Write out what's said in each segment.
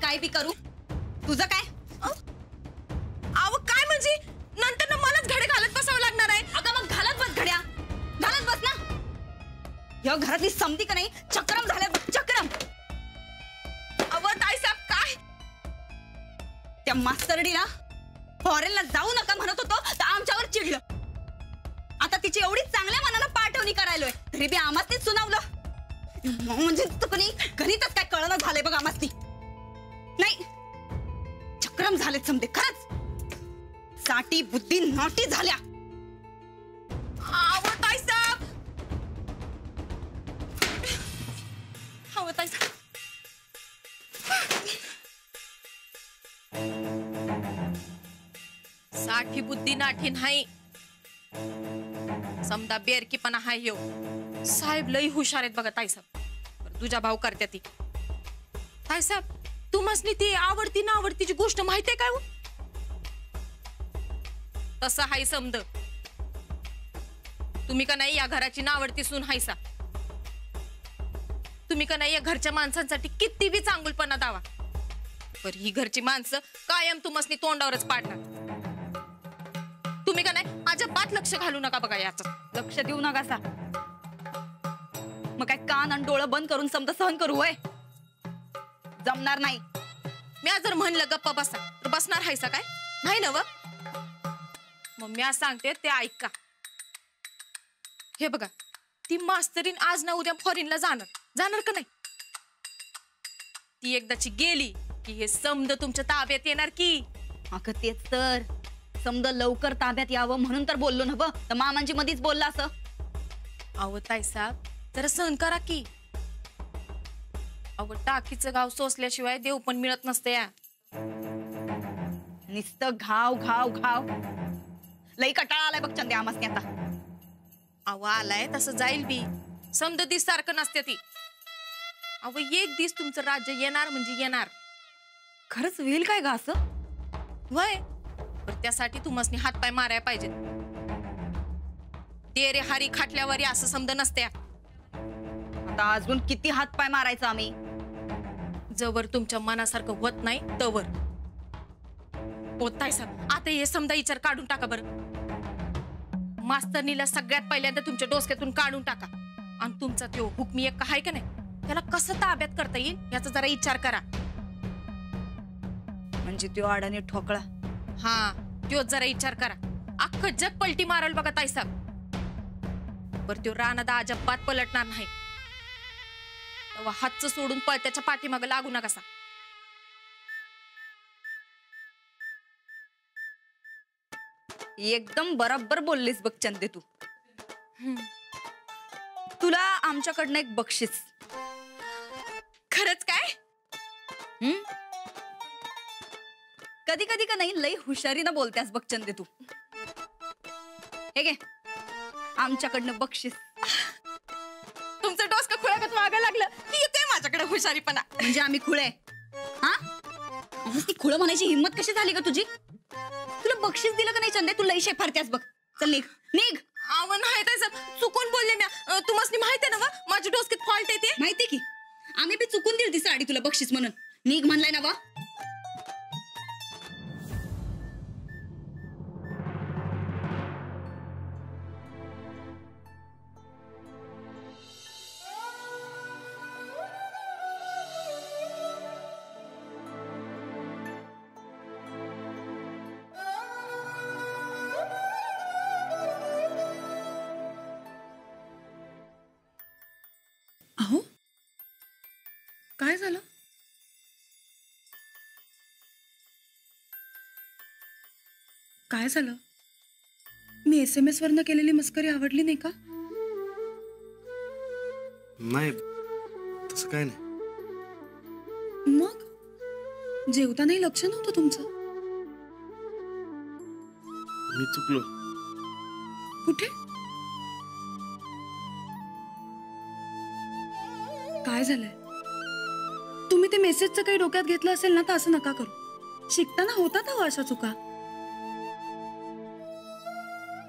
काय बी करू, तुझं काय? अहो काय म्हणजे नंतर मलाच घडे घालत बसावं लागणार आहे. अगं मग घालत बस घड्या, घालत बस ना. या घरातली समधी का नाही चक्रम झाल्या बघ, चक्रम. अहो ताईसाहेब काय त्या मास्तरडीला फॉरेनला जाऊ नका म्हणत होतो तर आमच्यावर चिडलं. आता तिची एवढी चांगल्या मनाला पाठवणी करायलोय तरी बी आम्हाच तीच सुनावलं. म्हणजे तुकनी गणितच काय कळणं झालंय बघ आम्हाच ती. नाही चक्रम झालेत समजे खरंच. साठी बुद्धी नॉटी झाल्या. अहो ताईसाहेब, अहो ताईसाहेब, साठी बुद्धी नाठी नाही, समदा बेरकीपणा हाय ह्यो. साहेब लई हुशार आहेत बघा ताईसाहेब. तुझ्या भाऊ करत्या ती. ताईसाहेब तुम्हासनी ती आवडती ना आवडतीची गोष्ट माहितीये काय हो? तसं हाय समद. तुम्ही का नाही या घराची नावडती सून हायसा. तुम्ही का नाही या घरच्या माणसांसाठी किती बी चांगुलपणा दावा, पर ही घरची माणसं कायम तुम्हासनी तोंडावरच पाडणार. तुम्ही का नाही अजिबात लक्ष घालू नका बघा याच. लक्ष देऊ नका सा. मग काय कान आणि डोळं बंद करून समजा सहन करू होय? जमणार नाही. मी जर म्हणलं गप्पा बसा तर बसणार हायसा काय? नाही ना व. मग मी सांगते ते ऐका. हे बघा ती मास्तरीन आज ना उद्या फॉरेनला जाणार का नाही? ती एकदाची गेली की हे समद तुमच्या ताब्यात येणार की. अगं तेच तर, समजा लवकर ताब्यात यावं म्हणून तर बोललो ना ब. तर मामांची मधीच बोलला असं. अहो ताईसाहेब जरा सहन करा की. अहो टाकीचं गाव सोसल्याशिवाय देव पण मिळत नसते या. नुसतं घाव घाव घाव. लई कटाळा आलाय बघ चंदे आमासने आता. अहो आलाय तसं जाईल बी. समद दिस सारखं नसते ती. अहो एक दिवस तुमचं राज्य येणार म्हणजे येणार. खरंच होईल काय ग असं? वय पण त्यासाठी तुम्हासनी हातपाय मारायला पाहिजेत. ते रे हारी खाटल्यावर असं समज नसते. आता अजून किती हातपाय मारायचा आम्ही? जवळ तुमच्या मनासारखं होत नाही तवर. होताय साहेब आता हे समजा विचार काढून टाका बरं. मास्तरनीला सगळ्यात पहिल्यांदा तुमच्या डोसक्यातून काढून टाका आणि तुमचा तो हुकमी एक आहे का नाही त्याला कसं ताब्यात करता येईल याचा जरा विचार करा. म्हणजे तो अडाणी ठोकळा. हा तो जरा विचार करा. अख्खं जग पलटी मारल बघा ताईसाहेब. बरं तो रानादा अजिबात पलटणार नाही. तेव्हा हातचं सोडून पळत्याच्या पाठीमागं लागू नका सा. एकदम बरोबर बोललीस बघ चंदे तू. तुला आमच्याकडनं एक बक्षीस. खरंच काय? कधी कधी का नाही लई हुशारीनं बोलतेस बघ चंदे तू. हे घे आमच्याकडनं बक्षीस. तुमचं डोसकं खुळ्यागत वागायला लागलं की येते माझ्याकडे हुशारीपणा. म्हणजे आम्ही खुळे? हा ती खुळं म्हणायची हिंमत कशी झाली का तुझी? तुला बक्षीस दिलं का नाही चंदे? तू लई शेफारतेस बघ. चल निघ निघ. अहो नाही ताईसाहेब चुकून बोलले मी. तुम्हासनी माहिती आहे ना वा माझ्या डोसक्यात फॉल्ट येते. माहिती की आम्ही बी चुकून दिली ती साडी तुला बक्षीस म्हणून. निघ म्हणलाय ना वा. अहो काय झालं? काय झालं? मी SMS वरनं केलेली मस्करी आवडली नाही का? नाही तसं काय नाही. मग जेवतानाही लक्ष नव्हतं तुमचं. मी चुकलो. कुठे? काय झालंय? तुम्ही ते मेसेजचं काही डोक्यात घेतलं असेल ना तर असं नका करू. शिकताना होतात हवं अशा चुका.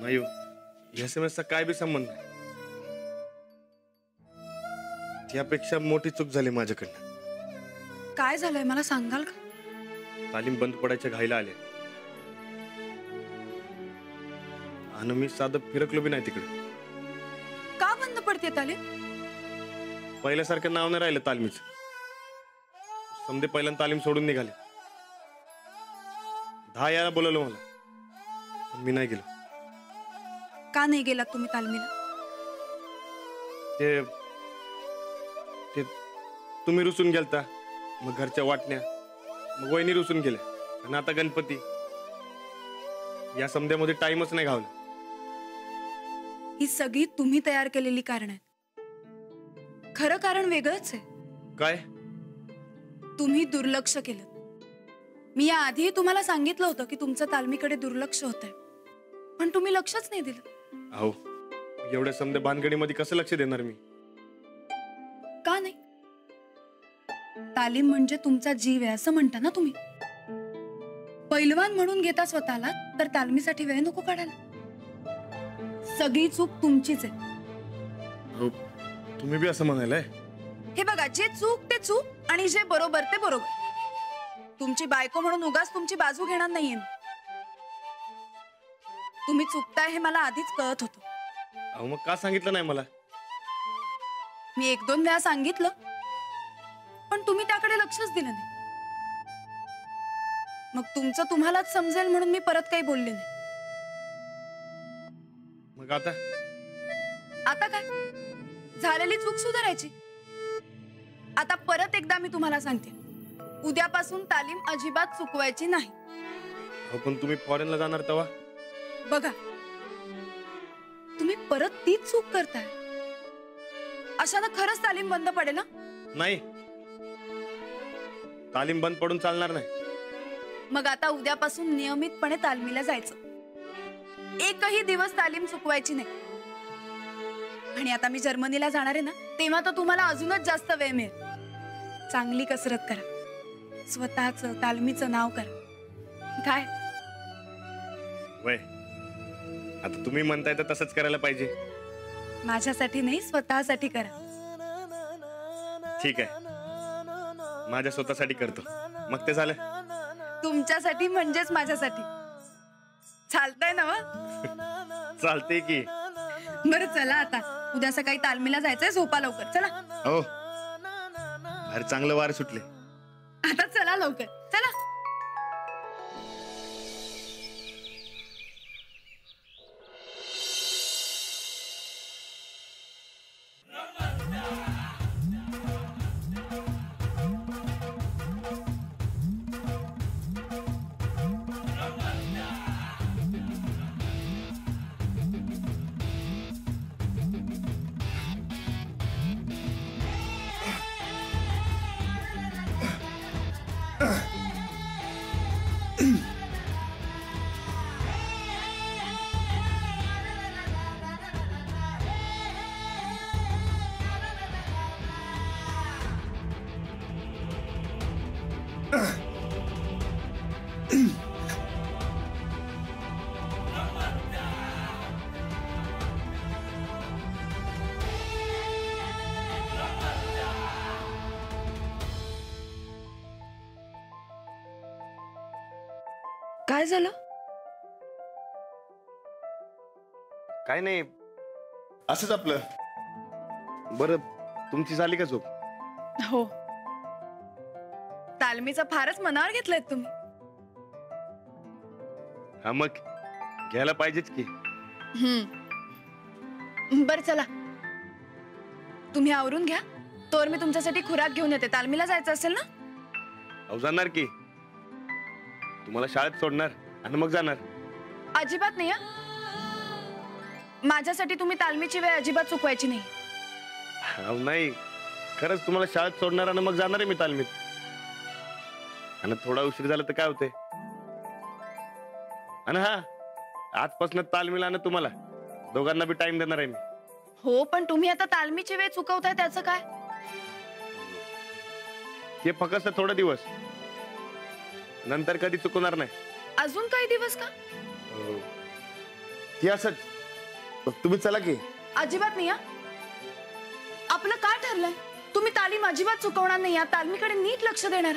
नाही हो SMS काय बी संबंध नाही. त्यापेक्षा मोठी चूक झाली माझ्याकडनं. काय झालंय मला सांगाल का? तालीम बंद पडायच्या घाईला आले आणि मी साधं फिरकलो बी नाही तिकडे. का बंद पडते तालीम? पहिल्यासारखं नाव नाही राहिलं तालमीच. समजे पहिल्यांदा तालीम सोडून निघाले. 10 याला बोलवलं मला, पण मी नाही गेलो. का नाही गेलात तुम्ही तालमीला? ते ते तुम्ही रुसून गेलता, मग घरच्या वाटण्या, मग वहिनी रुसून गेल्या, आणि आता गणपती. या समध्यामध्ये टाइमच नाही घावला. ही सगळी तुम्ही तयार केलेली कारण आहेत. खरं कारण वेगळंच आहे. काय? तुम्ही दुर्लक्ष केलं. मी या आधी तुम्हाला सांगितलं होतं की तुमचं तालमीकडे दुर्लक्ष होत आहे, पण तुम्ही लक्षच नाही दिलं. अहो, एवढ्या समध्या भानगडीमध्ये कसं लक्ष देणार मी? का नाही? तालीम म्हणजे तुमचा जीव आहे असं म्हणता ना तुम्ही. पैलवान म्हणून घेता स्वतःला, तर तालमीसाठी वेळ नको काढायला. सगळी चूक तुमचीच आहे. अहो, तुम्ही बी असं म्हणायलाय? हे बघा, जे चूक ते चूक आणि जे बरोबर ते बरोबर. तुमची बायको म्हणून उगाच तुमची बाजू घेणार नाहीये. तुम्ही चुकताय हे मला आधीच कळत होतं. अहो, मग का सांगितलं नाही मला? मी 1-2 वेळा सांगितलं, पण तुम्ही त्याकडे लक्षच दिलं नाही. मग तुमचं तुम्हालाच समजेल म्हणून मी परत काही बोलले नाही. मग आता? आता काय? झालेली चूक सुधारायची. आता परत एकदा मी तुम्हाला सांगते, उद्यापासून तालीम अजिबात चुकवायची नाही. अहो, पण तुम्ही फॉरेनला जाणार तेव्हा? बघा, तुम्ही परत तीच चूक करताय. अशानं खरंच तालीम बंद पडेल ना? नाही, तालीम बंद पडून चालणार नाही. मग आता उद्यापासून नियमितपणे तालमीला जायचं. एकही दिवस तालीम चुकवायची नाही. आणि आता मी जर्मनीला जाणार आहे ना, तेव्हा तर तुम्हाला अजूनच जास्त वेळ मिळेल. चांगली कसरत करा, स्वतःचं तालमीचं नाव करा. काय? वय, आता तुम्ही म्हणताय तर तसंच करायला पाहिजे. माझ्यासाठी नाही, स्वतःसाठी करा. ठीक आहे, माझ्या स्वतःसाठी करतो. मग ते झालं? तुमच्यासाठी म्हणजेच माझ्यासाठी. चालतंय ना? चालते की. बरं चला, आता उद्या सकाळी तालमीला जायचंय. झोपा लवकर. चला. हो, अरे चांगलं वार सुटले. आता चला लवकर. चला. काय झालं? काय नाही, असंच आपलं. बरं, तुमची झाली का झोप? हो. तालमीचं फारच मनावर घेतलंय तुम्ही. हा, मग घ्यायला पाहिजेच की. बरं चला, तुम्ही आवरून घ्या. तोवर मी तुमच्यासाठी खुराक घेऊन येते. तालमीला जायचं असेल ना? अहो, जाणार की. तुम्हाला शाळेत सोडणार आणि मग जाणार. अजिबात नाही. माझ्यासाठी तुम्ही तालमीची वेळ अजिबात चुकवायची नाही. अहो, नाही, खरंच तुम्हाला शाळेत सोडणार आणि मग जाणार आहे मी तालमीत. आणि थोडा उशीर झाला तर काय होते. आणि हा, आजपासून तालमीला आणि तुम्हाला दोघांना बी टाइम देणार आहे मी. हो, पण तुम्ही आता तालमीची वेळ चुकवताय त्याचं काय? हे फक्त थोडे दिवस, नंतर कधी चुकवणार नाही. अजून काही दिवस का? हे असंच. तुम्ही चला की. अजिबात नाही. आपलं काय ठरलंय? तुम्ही तालीम अजिबात चुकवणार नाही, या तालमीकडे नीट लक्ष देणार.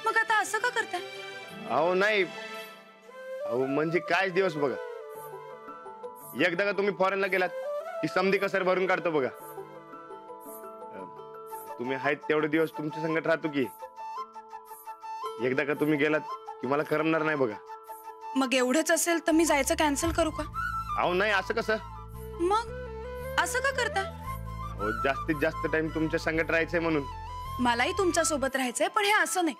मग आता असं का करताय? अहो नाही, अहो म्हणजे काय दिवस बघा. एकदा का तुम्ही फॉरेनला गेलात की समधी कसर भरून काढतो बघा. तुम्ही आहेत तेवढे दिवस तुमच्या संगत राहतो की एकदा का तुम्ही गेलात की मला करमणार नाही बघा. मग एवढंच असेल तर मी जायचं कॅन्सल करू का? अहो नाही, असं कसं? मग असं का करताय? अहो जास्तीत जास्त टाइम तुमच्या संगत राहायचंय म्हणून. मलाही तुमच्या सोबत राहायचंय, पण हे असं नाही.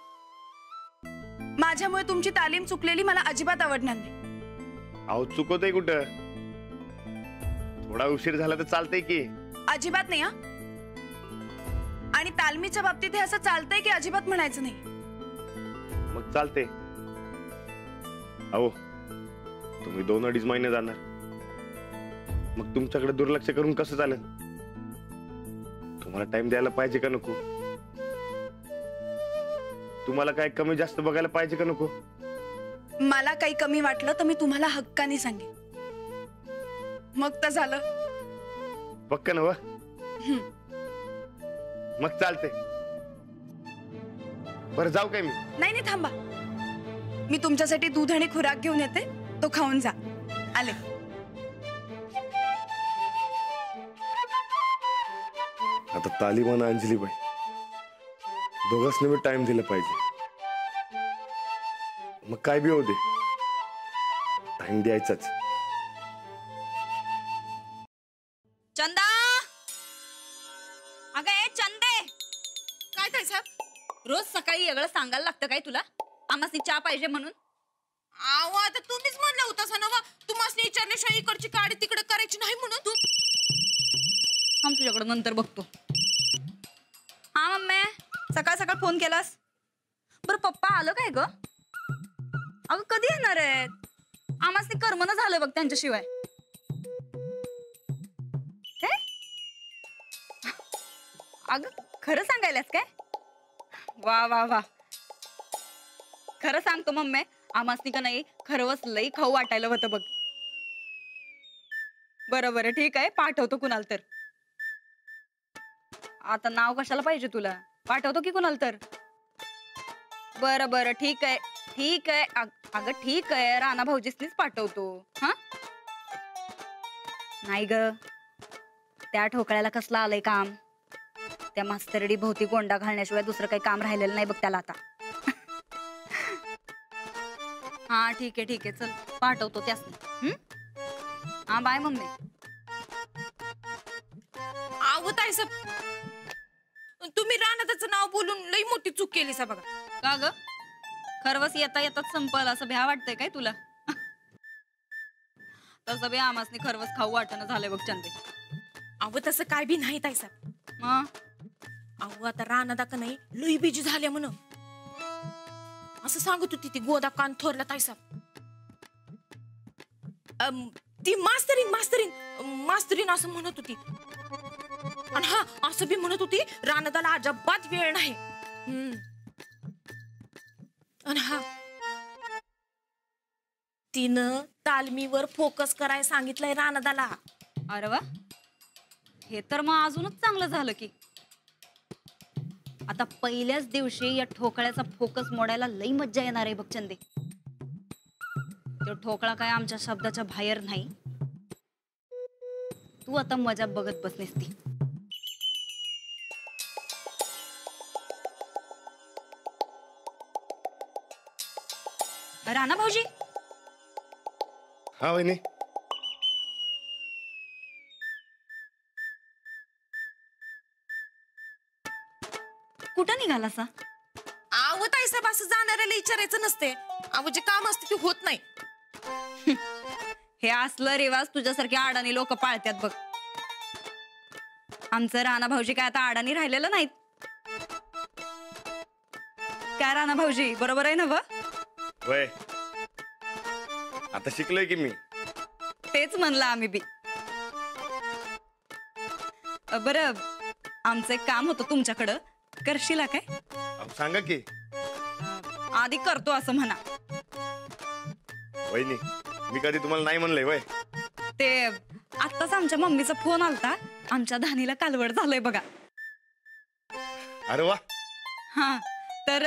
माझ्यामुळे तुमची तालीम चुकलेली मला अजिबात आवडणार नाही. अहो चुकवतोय कुठं? थोडा उशीर झाला तर चालतंय की. अजिबात नाही हा. आणि तालमीच्या बाबतीत हे असं चालतंय की अजिबात म्हणायचं नाही. मग चालते. अहो तुम्ही 2-2.5 महिने जाणार, मग तुमच्याकडे दुर्लक्ष करून कसं चालेल? तुम्हाला टाइम द्यायला पाहिजे का नको? तुम्हाला काय कमी जास्त बघायला पाहिजे का नको? मला काही कमी वाटलं तर मी तुम्हाला हक्काने सांगेन. मग तर झालं. पक्क नव? मग चालते. बरं जाऊ काय मी? नाही नाही, थांबा. मी तुमच्यासाठी दूध आणि खुराक घेऊन येते, तो खाऊन जा. आले. आता तालीम आणि अंजलीबाई दोघांनी मी टाइम दिला पाहिजे. मग काय बी होऊ दे, टाइम द्यायचाच. चंदा, अगं ए चंदे, काय काय साहेब? रोज सकाळी वेगळं सांगायला लागतं काय तुला? आम्हाला चहा पाहिजे म्हणून. आहो आता तुम्हीच म्हणलं होतं ना, तुम्हाला विचारल्याशिवाय इकडची काडी तिकडे करायची नाही म्हणून. तू थांब, तुझ्याकडे नंतर बघतो. हा मम्मी, सकाळ सकाळ फोन केलास? बरं पप्पा आलं काय ग? अगं कधी येणार आहेत? आम्हाला कर्मन झालं बघ त्यांच्याशिवाय. काय? अगं खरं सांगायलास काय? वा वा वा. खरं सांगतो मम्मी, आम्हाला का नाही खरंच लई खाऊ वाटायला होतं बघ. बरं बरं ठीक आहे, पाठवतो कुणाला तर. आता नाव कशाला पाहिजे तुला? पाठवतो की कुणाला तर. बरं बरं ठीक आहे ठीक आहे. अगं ठीक आहे, राणा भाऊजीसनीच पाठवतो. हा नाही ग, त्या ठोकळ्याला कसलं आलंय काम? त्या मास्तरडी भोवती गोंडा घालण्याशिवाय दुसरं काही काम राहिलेलं नाही बघ त्याला आता. हा ठीक आहे चल, पाठवतो त्यासनी. हा बाय मम्मी. आहो ताई साहेब, तुम्ही राणादाचं नाव बोलून लई मोठी चूक केली सा बघा. का ग? खरवस येता येताच संपल असं भ्या वाटतंय काय तुला? तसं बी आमासनी खरवस खाऊ वाटणं झालंय बघ चंदे. अहो तसं काय बी नाही ताई साहेब. मग अहो आता राणादा का नाही लई बिजी झाल्या म्हण असं सांगत होती ती गोदा कान थोरला ताई साहेब. ती मास्तरीन असं म्हणत होती. आणि हा असं बी म्हणत होती राणादाला अजिबात वेळ नाही. आणि हा तिनं तालमीवर फोकस करायला सांगितलंय राणादाला. अरे वा, हे तर मग अजूनच चांगलं झालं की. आता पहिल्याच दिवशी या ठोकळ्याचा फोकस मोडायला लई मज्जा येणार आहे बघ चंदे. तो ठोकळा काय आमच्या शब्दाच्या बाहेर नाही. तू आता मजा बघत बसलीस ती. राणा भाऊजी. हा वहिनी. कुठं निघाला सा? अहो ताई साहेब, असं जाणाऱ्याला विचारायचं नसते. अहो जे काम असते ते होत नाही. हे असलं रिवाज तुझ्यासारखे अडाणी लोक पाळतात बघ. आमचं राणा भाऊजी काय आता अडाणी राहिलेलं नाहीत. काय राणा भाऊजी, बरोबर आहे ना? वय आता शिकलोय की मी. तेच म्हणलं आम्ही बी. बरं, आमचं एक काम होतं तुमच्याकडं, करशील काय? सांगा की. आधी करतो असं म्हणा. वहिनी, मी कधी तुम्हाला नाही म्हणलंय वय? ते आत्ताच आमच्या मम्मीचा फोन आलता, आमच्या धानीला कालवड झालंय बघा. अरे वा. हा तर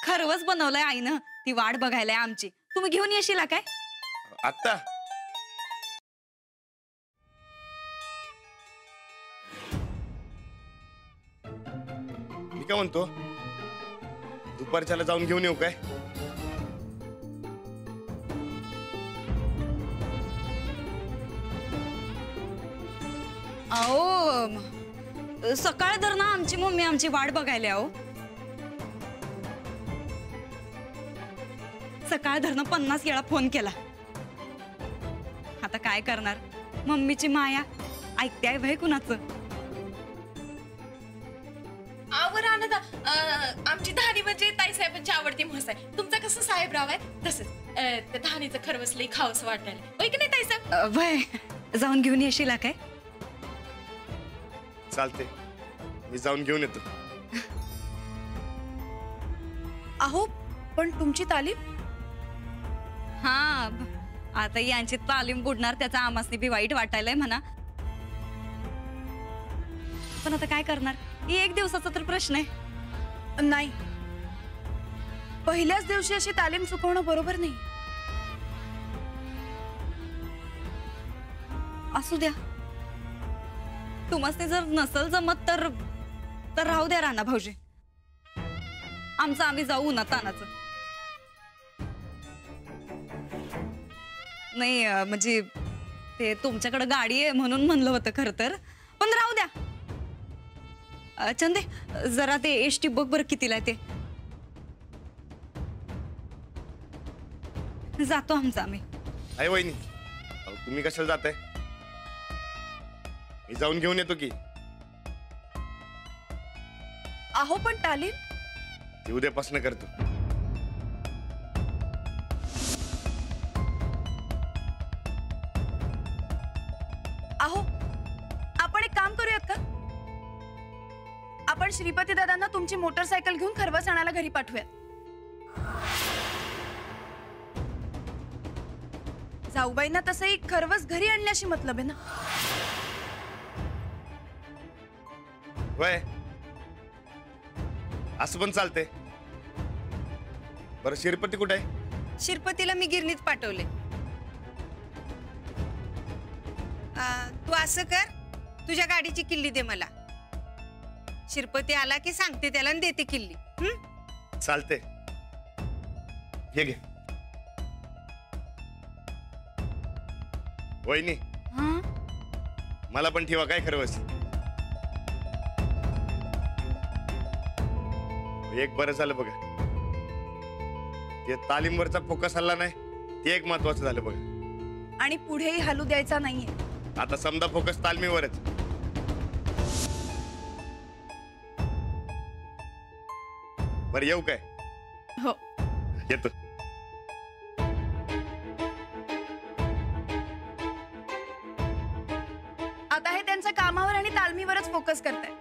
खरवच बनवलंय आईनं. ती वाट बघायलाय आमची. तुम्ही घेऊन येशील काय? आत्ता मी काय म्हणतो, दुपारच्याला जाऊन घेऊन येऊ काय? अहो सकाळ धर ना आमची मम्मी आमची वाट बघायला. अहो सकाळ धरनं 50 वेळा फोन केला. आता काय करणार, मम्मीची माया ऐकते भय कुणाचं. आवर आनंदा आमची धानी म्हणजे ताईसाहेबांची आवडती म्हस आहे. तुमचा कसं साहेबराव आहे तसंच त्या धानीचं खरवसलंही खावंसं वाटायला. होय की नाही ताईसाहेब? भय जाऊन घेऊन येशील काय? चालते, मी जाऊन घेऊन येतो. अहो पण तुमची तालीम? हा आता यांची तालीम बुडणार त्याचा आमासनी बी वाईट वाटायलाय म्हणा. पण आता काय करणार, ही एक दिवसाचा तर प्रश्न आहे. नाही, पहिल्याच दिवशी अशी तालीम चुकवणं बरोबर नाही. असू द्या, तुम्हाला जर नसल जमत तर राहू द्या राणा भाऊजी. आमचं आम्ही जाऊ ना तानाचं. नाही म्हणजे ते तुमच्याकडे गाडी आहे म्हणून म्हणलं होतं खरं तर. पण राहू द्या. चंदे जरा ते एसटी बघ बरं कितीला आहे ते. जातो आमचं आम्ही. आई वहिनी, अहो तुम्ही कशाला जाताय? मी जाऊन घेऊन येतो की. अहो पण तालीम? ती उद्यापासून करतो. अहो आपण एक काम करूयात का? आपण श्रीपती दादांना तुमची मोटरसायकल घेऊन खरवस आणायला घरी पाठवूयात. जाऊबाईंना तसंही खरवस घरी आणण्याशी मतलब आहे ना. वय असं पण चालते. बरं शिरपती कुठे आहे? शिरपतीला मी गिरणीत पाठवले. तू असं कर, तुझ्या गाडीची किल्ली दे मला. शिरपती आला की सांगते त्याला आणि देते किल्ली. चालते, हे घे. वहिनी मला पण ठेवा काय खरवस. एक बरं झालं बघा, ते तालीमवरचा फोकस हल्ला नाही, ते एक महत्वाचं झालं बघा. आणि पुढेही हलू द्यायचा नाहीये. आता समजा फोकस तालमीवरच. बरं येऊ काय? हो येतो. आता हे त्यांच्या कामावर आणि तालमीवरच फोकस करताय.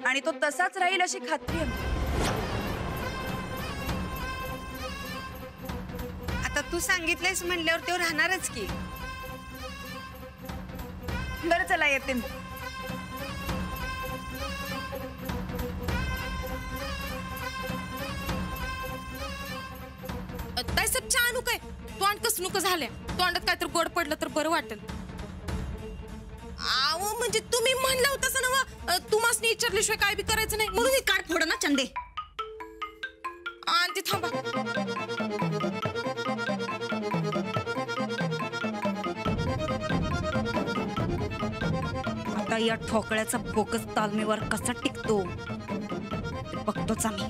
आणि तो तसाच राहील अशी खात्री आहे. आता तू सांगितलंयस म्हणल्यावर तो राहणारच की. बरं चला येते मी. ताईसाहेब चहा आणू काय? तोंड कसनुक झालंय. तोंडात काय तर गोड पडलं तर बरं वाटेल. आव म्हणजे तुम्ही म्हणलं होतं ना, तू मासनी विचारल्याशिवाय काय बी करायचं नाही म्हणून. ही काढ फोड ना चंदे. आणि ते थांबा. आता या ठोकळ्याचा फोकस तालमीवर कसा टिकतो ते बघतोच आम्ही.